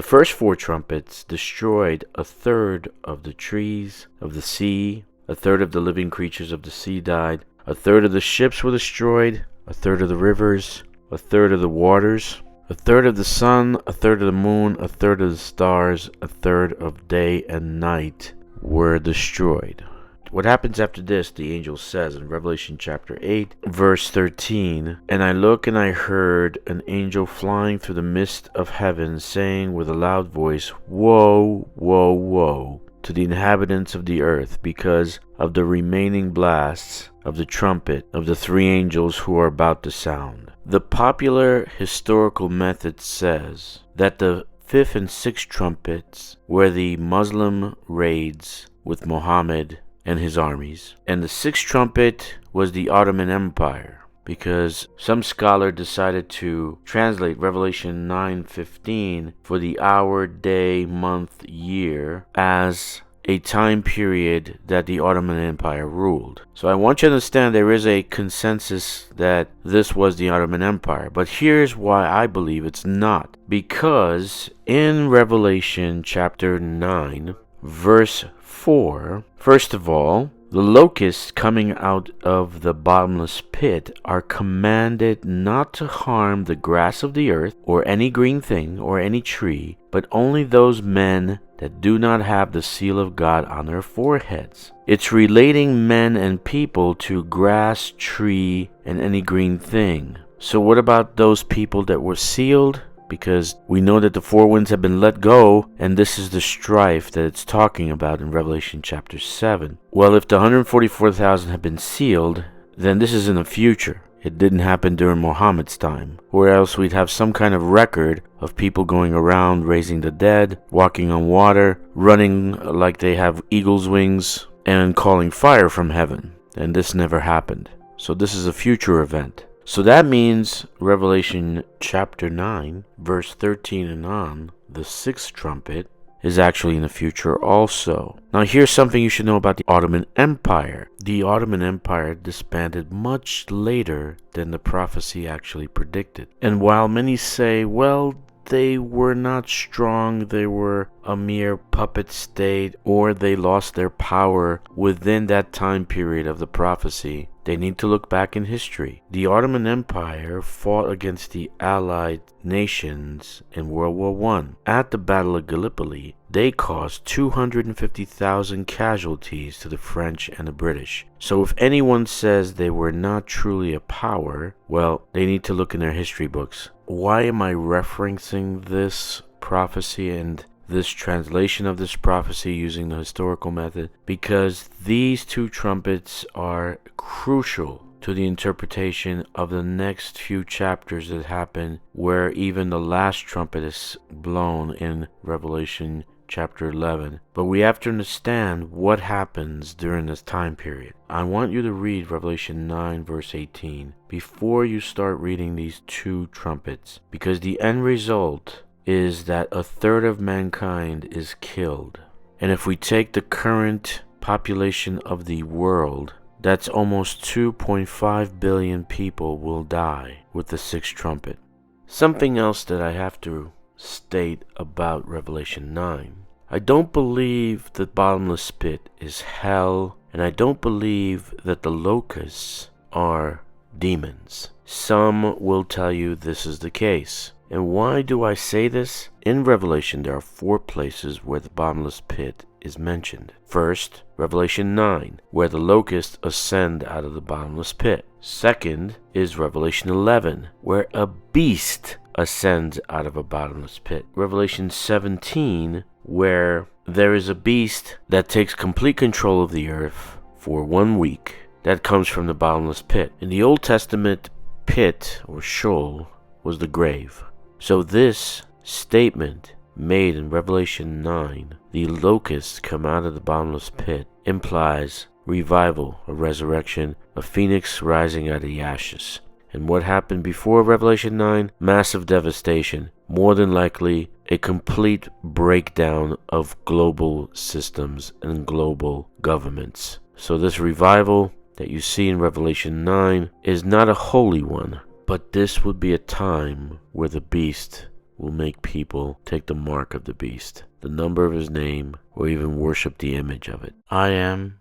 The first four trumpets destroyed a third of the trees of the sea, a third of the living creatures of the sea died, a third of the ships were destroyed, a third of the rivers, a third of the waters, a third of the sun, a third of the moon, a third of the stars, a third of day and night were destroyed. What happens after this, the angel says in Revelation chapter 8, verse 13, "And I looked and I heard an angel flying through the midst of heaven, saying with a loud voice, Woe, woe, woe to the inhabitants of the earth, because of the remaining blasts of the trumpet of the three angels who are about to sound." The popular historical method says that the fifth and sixth trumpets were the Muslim raids with Muhammad and his armies, and the sixth trumpet was the Ottoman Empire, because some scholar decided to translate Revelation 9:15 for the hour, day, month, year as a time period that the Ottoman Empire ruled. So I want you to understand there is a consensus that this was the Ottoman Empire, but here's why I believe it's not. Because in Revelation chapter 9, verse 4, first of all, the locusts coming out of the bottomless pit are commanded not to harm the grass of the earth, or any green thing, or any tree, but only those men that do not have the seal of God on their foreheads. It's relating men and people to grass, tree, and any green thing. So what about those people that were sealed? Because we know that the four winds have been let go, and this is the strife that it's talking about in Revelation chapter 7. Well, if the 144,000 have been sealed, then this is in the future. It didn't happen during Muhammad's time, or else we'd have some kind of record of people going around raising the dead, walking on water, running like they have eagle's wings, and calling fire from heaven. And this never happened. So this is a future event. So that means Revelation chapter 9, verse 13 and on, the sixth trumpet, is actually in the future also. Now here's something you should know about the Ottoman Empire. The Ottoman Empire disbanded much later than the prophecy actually predicted. And while many say, well, they were not strong, they were a mere puppet state, or they lost their power within that time period of the prophecy, they need to look back in history. The Ottoman Empire fought against the Allied nations in World War I. At the Battle of Gallipoli, they caused 250,000 casualties to the French and the British. So if anyone says they were not truly a power, well, they need to look in their history books. Why am I referencing this prophecy and this translation of this prophecy using the historical method? Because these two trumpets are crucial to the interpretation of the next few chapters that happen, where even the last trumpet is blown in Revelation chapter 11. But we have to understand what happens during this time period. I want you to read Revelation 9 verse 18 before you start reading these two trumpets, because the end result is that a third of mankind is killed. And if we take the current population of the world, that's almost 2.5 billion people will die with the sixth trumpet. Something else that I have to state about Revelation 9. I don't believe the bottomless pit is hell, and I don't believe that the locusts are demons. Some will tell you this is the case. And why do I say this? In Revelation, there are 4 places where the bottomless pit is mentioned. First, Revelation 9, where the locusts ascend out of the bottomless pit. Second is Revelation 11, where a beast ascends out of a bottomless pit. Revelation 17, where there is a beast that takes complete control of the earth for 1 week. That comes from the bottomless pit. In the Old Testament, pit or Sheol was the grave. So this statement made in Revelation 9, the locusts come out of the bottomless pit, implies revival, a resurrection, a phoenix rising out of the ashes. And what happened before Revelation 9? Massive devastation. More than likely, a complete breakdown of global systems and global governments. So this revival that you see in Revelation 9 is not a holy one, but this would be a time where the beast will make people take the mark of the beast, the number of his name, or even worship the image of it. I am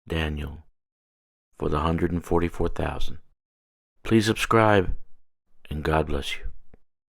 Daniel for the 144,000. Please subscribe, and God bless you.